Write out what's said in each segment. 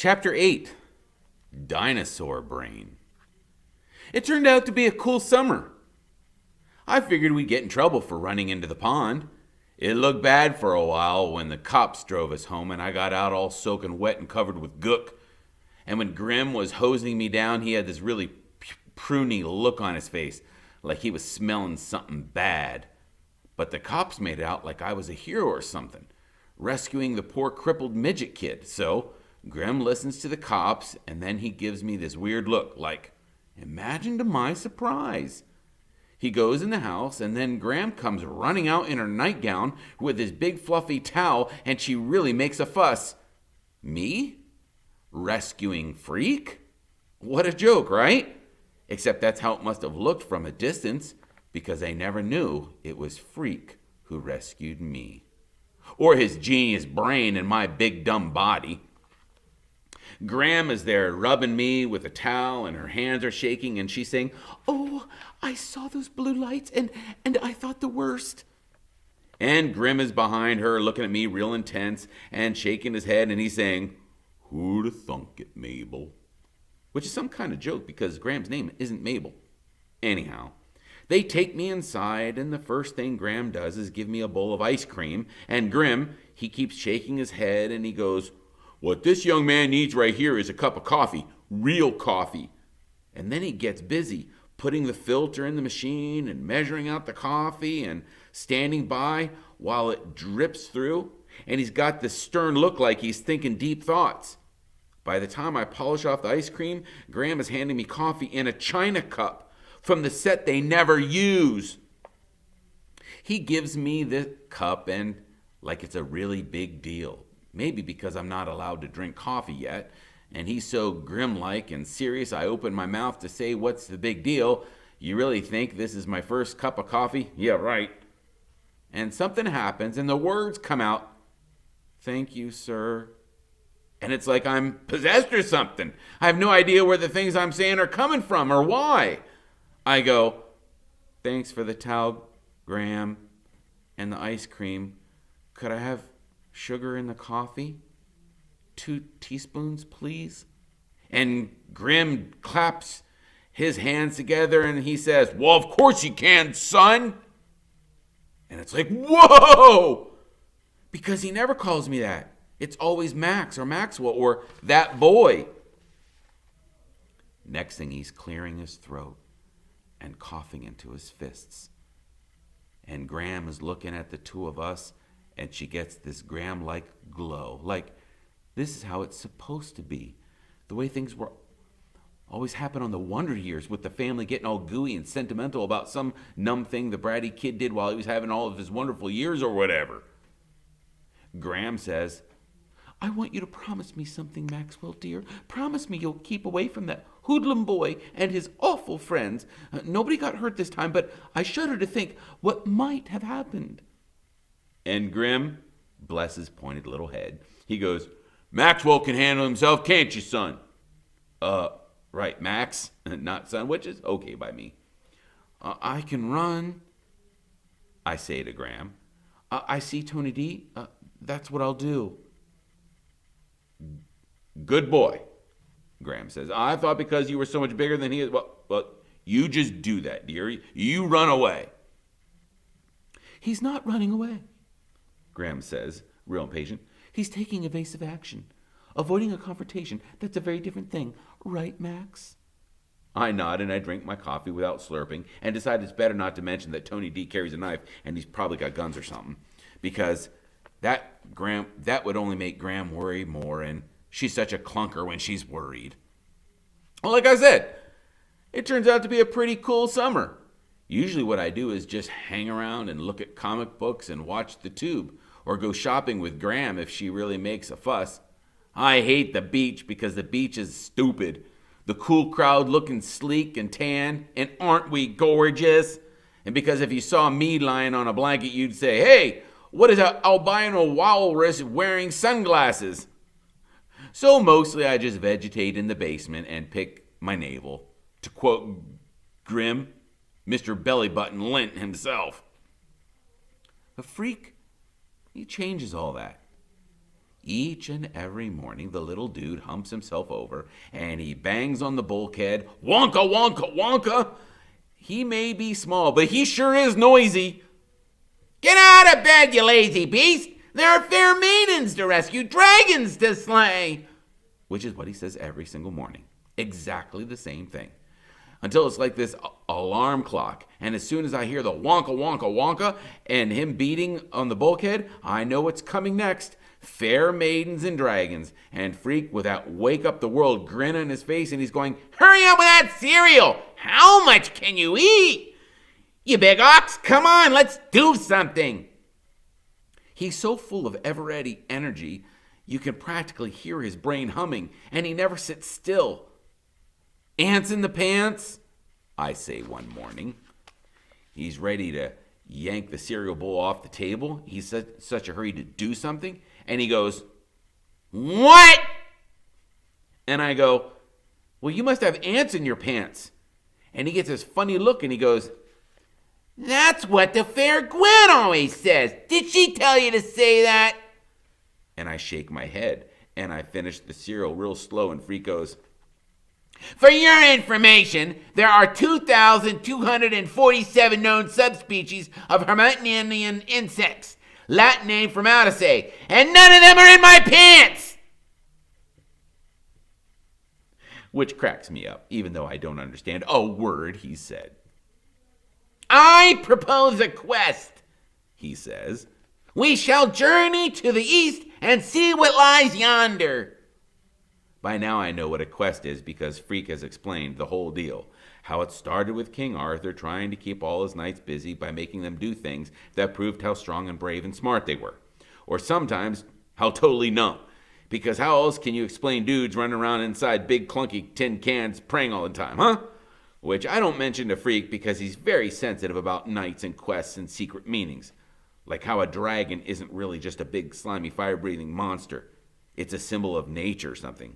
Chapter 8, Dinosaur Brain. It turned out to be a cool summer. I figured we'd get in trouble for running into the pond. It looked bad for a while when the cops drove us home and I got out all soaking wet and covered with gook. And when Grim was hosing me down, he had this really pruny look on his face, like he was smelling something bad. But the cops made it out like I was a hero or something, rescuing the poor crippled midget kid. So Grim listens to the cops, and then he gives me this weird look, like, imagine to my surprise. He goes in the house, and then Graham comes running out in her nightgown with his big fluffy towel, and she really makes a fuss. Me? Rescuing Freak? What a joke, right? Except that's how it must have looked from a distance, because I never knew it was Freak who rescued me. Or his genius brain and my big dumb body. Graham is there rubbing me with a towel, and her hands are shaking, and she's saying, "Oh, I saw those blue lights, and I thought the worst." And Grim is behind her, looking at me real intense, and shaking his head, and he's saying, "Who'd have thunk it, Mabel?" Which is some kind of joke, because Graham's name isn't Mabel. Anyhow, they take me inside, and the first thing Graham does is give me a bowl of ice cream, and Grim, he keeps shaking his head, and he goes, "What this young man needs right here is a cup of coffee, real coffee." And then he gets busy putting the filter in the machine and measuring out the coffee and standing by while it drips through. And he's got this stern look like he's thinking deep thoughts. By the time I polish off the ice cream, Graham is handing me coffee in a china cup from the set they never use. He gives me the cup and like it's a really big deal. Maybe because I'm not allowed to drink coffee yet, and he's so grim-like and serious I open my mouth to say, "What's the big deal? You really think this is my first cup of coffee?" "Yeah, right." And something happens, and the words come out, "Thank you, sir." And it's like I'm possessed or something. I have no idea where the things I'm saying are coming from or why. I go, "Thanks for the towel, Graham, and the ice cream. Could I have sugar in the coffee? 2 teaspoons, please." And Grim claps his hands together and he says, "Well, of course you can, son." And it's like, whoa! Because he never calls me that. It's always Max or Maxwell or that boy. Next thing, he's clearing his throat and coughing into his fists. And Graham is looking at the two of us, and she gets this Graham-like glow. Like, this is how it's supposed to be. The way things were always happen on the Wonder Years, with the family getting all gooey and sentimental about some numb thing the bratty kid did while he was having all of his wonderful years or whatever. Graham says, "I want you to promise me something, Maxwell, dear. Promise me you'll keep away from that hoodlum boy and his awful friends. Nobody got hurt this time, but I shudder to think what might have happened." And Grim, bless his pointed little head, he goes, "Maxwell can handle himself, can't you, son?" Right, Max, not son, which is okay by me. "I can run," I say to Graham. "I see Tony D. That's what I'll do." "Good boy," Graham says. "I thought because you were so much bigger than he is, well, you just do that, dear. You run away." "He's not running away," Graham says, real impatient. "He's taking evasive action. Avoiding a confrontation, that's a very different thing. Right, Max?" I nod and I drink my coffee without slurping and decide it's better not to mention that Tony D carries a knife and he's probably got guns or something. Because that would only make Graham worry more, and she's such a clunker when she's worried. Well, like I said, it turns out to be a pretty cool summer. Usually what I do is just hang around and look at comic books and watch the tube, or go shopping with Graham if she really makes a fuss. I hate the beach because the beach is stupid. The cool crowd looking sleek and tan, and aren't we gorgeous? And because if you saw me lying on a blanket, you'd say, "Hey, what is an albino walrus wearing sunglasses?" So mostly I just vegetate in the basement and pick my navel. To quote Grim, Mr. Bellybutton Lint himself. A Freak, he changes all that. Each and every morning, the little dude humps himself over and he bangs on the bulkhead. Wonka, wonka, wonka! He may be small, but he sure is noisy. Get out of bed, you lazy beast! There are fair maidens to rescue, dragons to slay! Which is what he says every single morning. Exactly the same thing. Until it's like this alarm clock. And as soon as I hear the wonka, wonka, wonka, and him beating on the bulkhead, I know what's coming next. Fair maidens and dragons. And Freak, with that wake up the world grin on his face, and he's going, hurry up with that cereal! How much can you eat? You big ox, come on, let's do something. He's so full of ever-ready energy, you can practically hear his brain humming, and he never sits still. Ants in the pants, I say one morning. He's ready to yank the cereal bowl off the table. He's such a hurry to do something. And he goes, what? And I go, well, you must have ants in your pants. And he gets this funny look and he goes, that's what the fair Gwen always says. Did she tell you to say that? And I shake my head and I finish the cereal real slow, and Freak goes, for your information, there are 2,247 known subspecies of Hermitian insects, Latin name for Maltaceae, and none of them are in my pants! Which cracks me up, even though I don't understand a word he said. I propose a quest, he says. We shall journey to the east and see what lies yonder. By now I know what a quest is because Freak has explained the whole deal. How it started with King Arthur trying to keep all his knights busy by making them do things that proved how strong and brave and smart they were. Or sometimes how totally numb. Because how else can you explain dudes running around inside big clunky tin cans praying all the time, huh? Which I don't mention to Freak because he's very sensitive about knights and quests and secret meanings. Like how a dragon isn't really just a big slimy fire-breathing monster. It's a symbol of nature or something.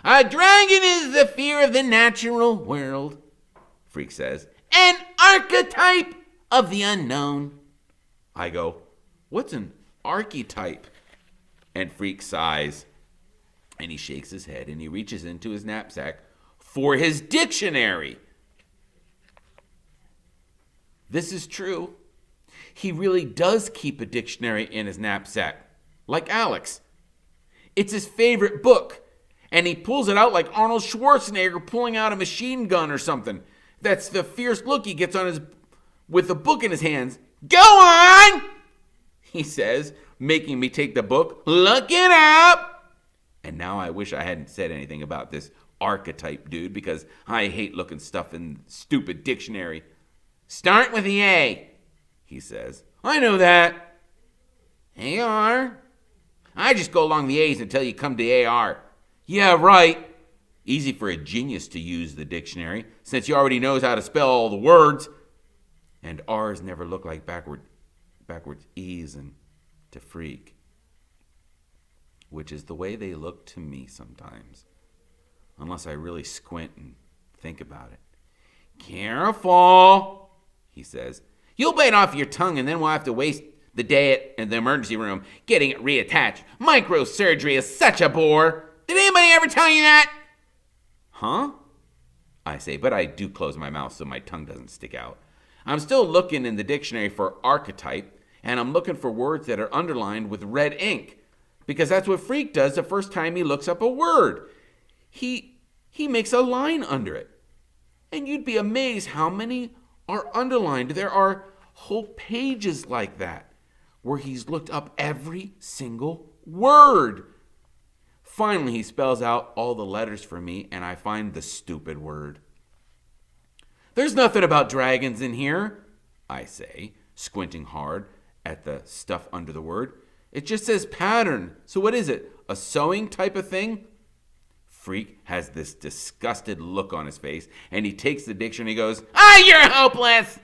A dragon is the fear of the natural world, Freak says. An archetype of the unknown. I go, what's an archetype? And Freak sighs. And he shakes his head and he reaches into his knapsack for his dictionary. This is true. He really does keep a dictionary in his knapsack, like Alex. It's his favorite book. And he pulls it out like Arnold Schwarzenegger pulling out a machine gun or something. That's the fierce look he gets on with the book in his hands. Go on, he says, making me take the book. Look it up. And now I wish I hadn't said anything about this archetype dude because I hate looking stuff in stupid dictionary. Start with the A, he says. I know that. AR. I just go along the A's until you come to AR. Yeah, right. Easy for a genius to use the dictionary, since he already knows how to spell all the words. And R's never look like backwards E's and to Freak. Which is the way they look to me sometimes. Unless I really squint and think about it. Careful, he says. You'll bite off your tongue and then we'll have to waste the day at the emergency room getting it reattached. Microsurgery is such a bore. Did anybody ever tell you that? Huh? I say, but I do close my mouth so my tongue doesn't stick out. I'm still looking in the dictionary for archetype, and I'm looking for words that are underlined with red ink, because that's what Freak does the first time he looks up a word. He makes a line under it. And you'd be amazed how many are underlined. There are whole pages like that, where he's looked up every single word. Finally, he spells out all the letters for me, and I find the stupid word. There's nothing about dragons in here, I say, squinting hard at the stuff under the word. It just says pattern. So what is it? A sewing type of thing? Freak has this disgusted look on his face, and he takes the dictionary and goes, you're hopeless!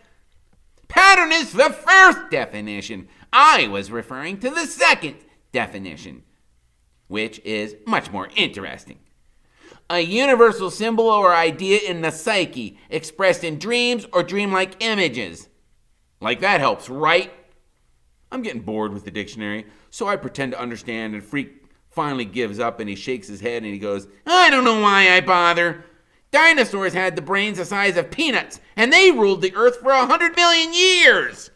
Pattern is the first definition. I was referring to the second definition, which is much more interesting. A universal symbol or idea in the psyche, expressed in dreams or dreamlike images. Like that helps, right? I'm getting bored with the dictionary, so I pretend to understand, and Freak finally gives up and he shakes his head and he goes, I don't know why I bother. Dinosaurs had the brains the size of peanuts and they ruled the earth for 100 million years.